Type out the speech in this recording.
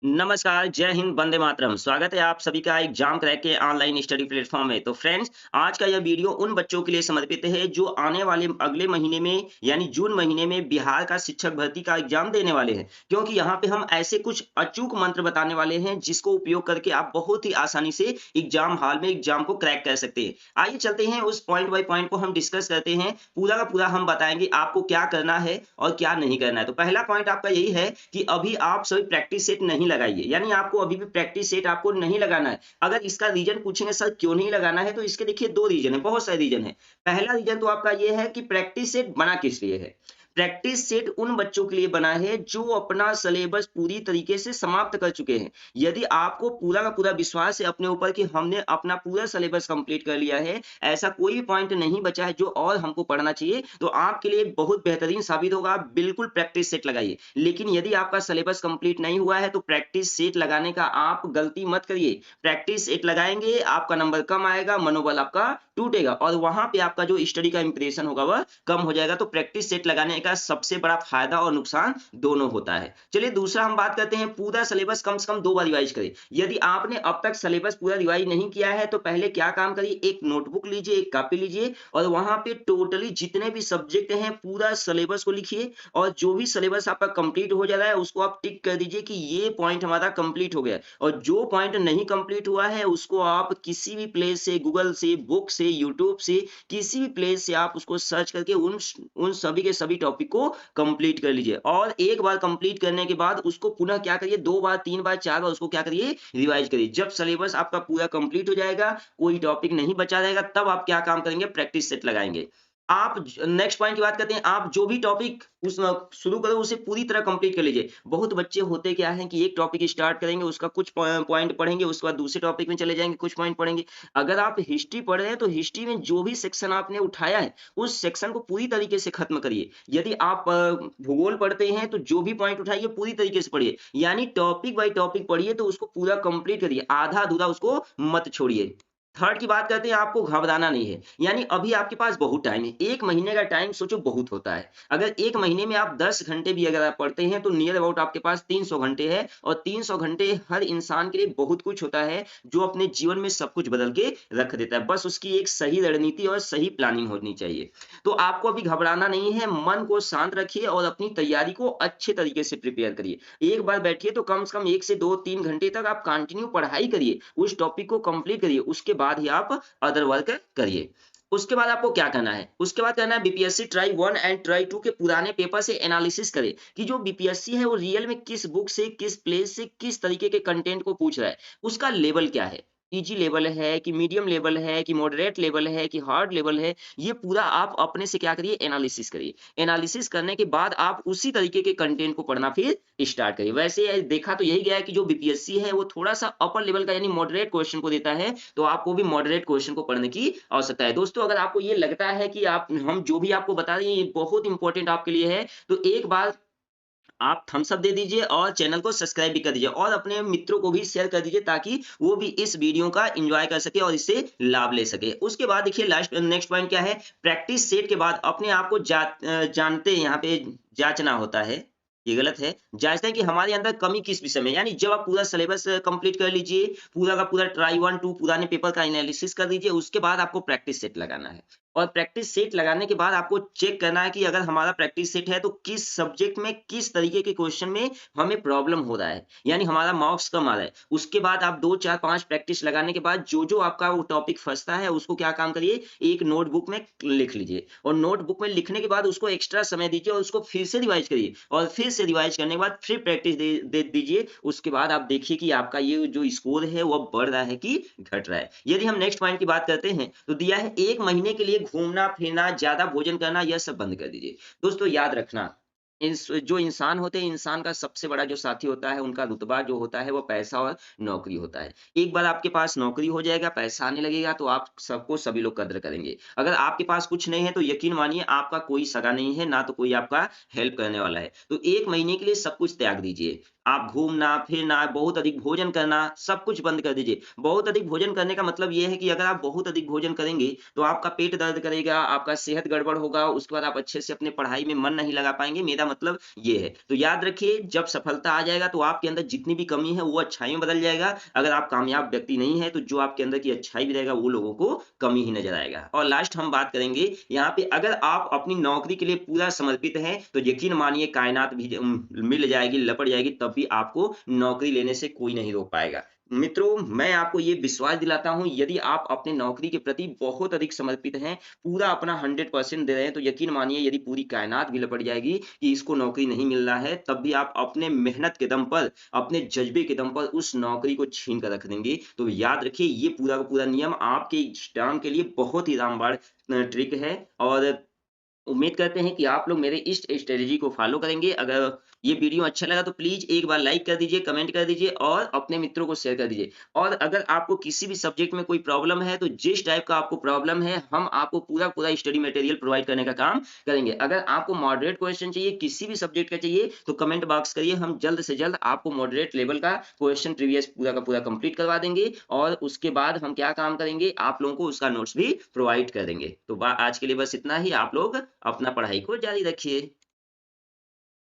नमस्कार, जय हिंद, वंदे मातरम। स्वागत है आप सभी का एग्जाम क्रैक के ऑनलाइन स्टडी प्लेटफॉर्म में। तो फ्रेंड्स, आज का यह वीडियो उन बच्चों के लिए समर्पित है जो आने वाले अगले महीने में यानी जून महीने में बिहार का शिक्षक भर्ती का एग्जाम देने वाले हैं। क्योंकि यहाँ पे हम ऐसे कुछ अचूक मंत्र बताने वाले हैं जिसको उपयोग करके आप बहुत ही आसानी से एग्जाम हॉल में एग्जाम को क्रैक कर सकते हैं। आइए चलते हैं, उस पॉइंट बाय पॉइंट को हम डिस्कस करते हैं। पूरा का पूरा हम बताएंगे आपको क्या करना है और क्या नहीं करना है। तो पहला पॉइंट आपका यही है कि अभी आप सभी प्रैक्टिस सेट नहीं लगाइए, यानी आपको अभी भी प्रैक्टिस सेट आपको नहीं लगाना है। अगर इसका रीजन पूछेंगे सर क्यों नहीं लगाना है, तो इसके देखिए 2 रीजन है, बहुत सारे रीजन है। पहला रीजन तो आपका ये है कि प्रैक्टिस सेट बना किस लिए है? प्रैक्टिस सेट उन बच्चों के लिए बना है जो अपना सिलेबस पूरी तरीके से समाप्त कर चुके हैं। यदि आपको पूरा का पूरा विश्वास है अपने ऊपर कि हमने अपना पूरा सिलेबस कंप्लीट कर लिया है, ऐसा कोई भी पॉइंट नहीं बचा है जो और हमको पढ़ना चाहिए, तो आपके लिए बहुत बेहतरीन साबित होगा। आप बिल्कुल प्रैक्टिस सेट लगाइए। लेकिन यदि आपका सिलेबस कंप्लीट नहीं हुआ है, तो प्रैक्टिस सेट लगाने का आप गलती मत करिए। प्रैक्टिस सेट लगाएंगे, आपका नंबर कम आएगा, मनोबल आपका टूटेगा और वहां पे आपका जो स्टडी का इंप्रेशन होगा वह कम हो जाएगा। तो प्रैक्टिस सेट लगाने का सबसे बड़ा फायदा और नुकसान दोनों होता है। चलिए दूसरा हम बात करते हैं, पूरा सिलेबस कम से कम 2 बार रिवाइज करें। यदि आपने अब तक सिलेबस पूरा रिवाइज नहीं किया है, तो पहले क्या काम करिए, एक नोटबुक लीजिए, एक कॉपी लीजिए और वहां पे टोटली जितने भी सब्जेक्ट हैं पूरा सिलेबस को लिखिए। और जो भी सिलेबस आपका कंप्लीट हो जा रहा है उसको आप टिक कर दीजिए कि ये पॉइंट हमारा कंप्लीट हो गया है। और जो पॉइंट नहीं कंप्लीट हुआ है उसको आप किसी भी प्लेस से, गूगल से, बुक से, यूट्यूब से, किसी भी प्लेस से आप उसको सर्च करके उन सभी के सभी टॉपिक को कंप्लीट कर लीजिए। और एक बार कंप्लीट करने के बाद उसको पुनः क्या करिए, 2 बार, 3 बार, 4 बार उसको क्या करिए, रिवाइज करिए। जब सिलेबस आपका पूरा कंप्लीट हो जाएगा, कोई टॉपिक नहीं बचा रहेगा, तब आप क्या काम करेंगे, प्रैक्टिस सेट लगाएंगे। आप नेक्स्ट पॉइंट की बात करते हैं, आप जो भी टॉपिक उस शुरू करो उसे पूरी तरह कंप्लीट कर लीजिए। बहुत बच्चे होते क्या हैं कि एक टॉपिक स्टार्ट करेंगे, उसका कुछ पॉइंट पढ़ेंगे, उसके बाद दूसरे टॉपिक में चले जाएंगे, कुछ पॉइंट पढ़ेंगे। अगर आप हिस्ट्री पढ़ रहे हैं, तो हिस्ट्री में जो भी सेक्शन आपने उठाया है, उस सेक्शन को पूरी तरीके से खत्म करिए। यदि आप भूगोल पढ़ते हैं, तो जो भी पॉइंट उठाइए पूरी तरीके से पढ़िए, यानी टॉपिक बाय टॉपिक पढ़िए, तो उसको पूरा कंप्लीट करिए, आधा अधूरा उसको मत छोड़िए। थर्ड की बात करते हैं, आपको घबराना नहीं है, यानी अभी आपके पास बहुत टाइम है। 1 महीने का टाइम सोचो बहुत होता है। अगर 1 महीने में आप 10 घंटे भी अगर आप पढ़ते हैं, तो नियर अबाउट आपके पास 300 घंटे है। और 300 घंटे हर इंसान के लिए बहुत कुछ होता है, जो अपने जीवन में सब कुछ बदल के रख देता है। बस उसकी एक सही रणनीति और सही प्लानिंग होनी चाहिए। तो आपको अभी घबराना नहीं है, मन को शांत रखिए और अपनी तैयारी को अच्छे तरीके से प्रिपेयर करिए। एक बार बैठिए तो कम से कम 1 से 2-3 घंटे तक आप कंटिन्यू पढ़ाई करिए, उस टॉपिक को कंप्लीट करिए, उसके बाद ही आप अदर वर्क करिए। उसके बाद आपको क्या करना है? उसके बाद करना है, बीपीएससी ट्राई 1 एंड ट्राई 2 के पुराने पेपर से एनालिसिस करें कि जो बीपीएससी है वो रियल में किस बुक से, किस प्लेस से, किस तरीके के कंटेंट को पूछ रहा है। उसका लेवल क्या है? ईज़ी लेवल है कि मीडियम लेवल है कि मॉडरेट लेवल है कि हार्ड लेवल है? ये पूरा आप अपने से क्या करिए, एनालिसिस करिए। एनालिसिस करने के बाद आप उसी तरीके के कंटेंट को पढ़ना फिर स्टार्ट करिए। वैसे देखा तो यही गया है कि जो बीपीएससी है वो थोड़ा-सा अपर लेवल का यानी मॉडरेट क्वेश्चन को देता है, तो आपको भी मॉडरेट क्वेश्चन को पढ़ने की आवश्यकता है। दोस्तों, अगर आपको ये लगता है कि आप हम जो भी आपको बता रहे हैं ये बहुत इंपॉर्टेंट आपके लिए है, तो एक बार आप थम्स अप दे दीजिए और चैनल को सब्सक्राइब भी कर दीजिए और अपने मित्रों को भी शेयर कर दीजिए, ताकि वो भी इस वीडियो का एन्जॉय कर सके और इससे लाभ ले सके। उसके बाद देखिए नेक्स्ट पॉइंट क्या है, प्रैक्टिस सेट के बाद अपने आप को जानते यहाँ पे जाँचना होता है। ये गलत है। जाँचते हैं कि हमारे अंदर कमी किस विषय में है। यानी जब आप पूरा सिलेबस कंप्लीट कर लीजिए, पूरा का पूरा ट्राई 1, 2 पुराने पेपर का एनालिसिस कर दीजिए, उसके बाद आपको प्रैक्टिस सेट लगाना है। और प्रैक्टिस सेट लगाने के बाद आपको चेक करना है कि अगर हमारा प्रैक्टिस सेट है, तो किस सब्जेक्ट में, किस तरीके के क्वेश्चन में हमें प्रॉब्लम हो रहा है, यानी हमारा मार्क्स कम आ रहा है। उसके बाद आप 2, 4, 5 प्रैक्टिस लगाने के बाद जो आपका वो टॉपिक फँसता है, उसको क्या काम करिए, एक नोटबुक में लिख लीजिए और नोटबुक में लिखने के बाद उसको एक्स्ट्रा समय दीजिए और उसको फिर से रिवाइज़ करिए और फिर से रिवाइज़ करने के बाद फिर प्रैक्टिस दे दीजिए। उसके बाद आप देखिए कि आपका ये जो स्कोर है, वो बढ़ रहा है कि घट रहा है। यदि हम नेक्स्ट पॉइंट की बात करते हैं, तो दिया है 1 महीने के लिए घूमना-फिरना, ज़्यादा भोजन करना, यह सब बंद कर दीजिए। दोस्तों याद रखना, जो इंसान होते हैं, इंसान का सबसे बड़ा जो साथी होता है, उनका रुतबा जो होता है, वो पैसा और नौकरी होता है। एक बार आपके पास नौकरी हो जाएगा, पैसा आने लगेगा, तो आप सबको सभी लोग कदर करेंगे। अगर आपके पास कुछ नहीं है, तो यकीन मानिए आपका कोई सगा नहीं है, ना तो कोई आपका हेल्प करने वाला है। तो 1 महीने के लिए सब कुछ त्याग दीजिए। आप घूमना-फिरना, बहुत अधिक भोजन करना, सब कुछ बंद कर दीजिए। बहुत अधिक भोजन करने का मतलब ये है कि अगर आप बहुत अधिक भोजन करेंगे, तो आपका पेट दर्द करेगा, आपका सेहत गड़बड़ होगा, उसके बाद आप अच्छे से अपने पढ़ाई में मन नहीं लगा पाएँगे। मेरा मतलब ये है। तो याद रखिए, जब सफलता आ जाएगा तो आपके अंदर जितनी भी कमी है वो अच्छाई में बदल जाएगा। अगर आप कामयाब व्यक्ति नहीं है तो जो आपके अंदर की अच्छाई भी रहेगा वो लोगों को कमी ही नज़र आएगा। और लास्ट हम बात करेंगे यहाँ पे, अगर आप अपनी नौकरी के लिए पूरा समर्पित हैं तो यकीन मानिए कायनात भी मिल जाएगी, लपट जाएगी, तब भी आपको नौकरी लेने से कोई नहीं रोक पाएगा। मित्रों, मैं आपको ये विश्वास दिलाता हूँ, यदि आप अपने नौकरी के प्रति बहुत अधिक समर्पित हैं, पूरा अपना 100% दे रहे हैं, तो यकीन मानिए यदि पूरी कायनात भी लपट जाएगी कि इसको नौकरी नहीं मिल रहा है, तब भी आप अपने मेहनत के दम पर, अपने जज़्बे के दम पर उस नौकरी को छीन कर रख देंगे। तो याद रखिए, ये पूरा का पूरा नियम आपके एग्ज़ाम के लिए बहुत ही रामबाण ट्रिक है, और उम्मीद करते हैं कि आप लोग मेरे इस स्ट्रैटेजी को फ़ॉलो करेंगे। अगर ये वीडियो अच्छा लगा तो प्लीज़ एक बार लाइक कर दीजिए, कमेंट कर दीजिए और अपने मित्रों को शेयर कर दीजिए। और अगर आपको किसी भी सब्जेक्ट में कोई प्रॉब्लम है, तो जिस टाइप का आपको प्रॉब्लम है, हम आपको पूरा-पूरा स्टडी मटेरियल प्रोवाइड करने का काम करेंगे। अगर आपको मॉडरेट क्वेश्चन चाहिए, किसी भी सब्जेक्ट का चाहिए, तो कमेंट बॉक्स करिए, हम जल्द से जल्द आपको मॉडरेट लेवल का क्वेश्चन प्रीवियस पूरा का पूरा कंप्लीट करवा देंगे, और उसके बाद हम क्या काम करेंगे, आप लोगों को उसका नोट्स भी प्रोवाइड कर देंगे। तो आज के लिए बस इतना ही। आप लोग अपना पढ़ाई को जारी रखिए।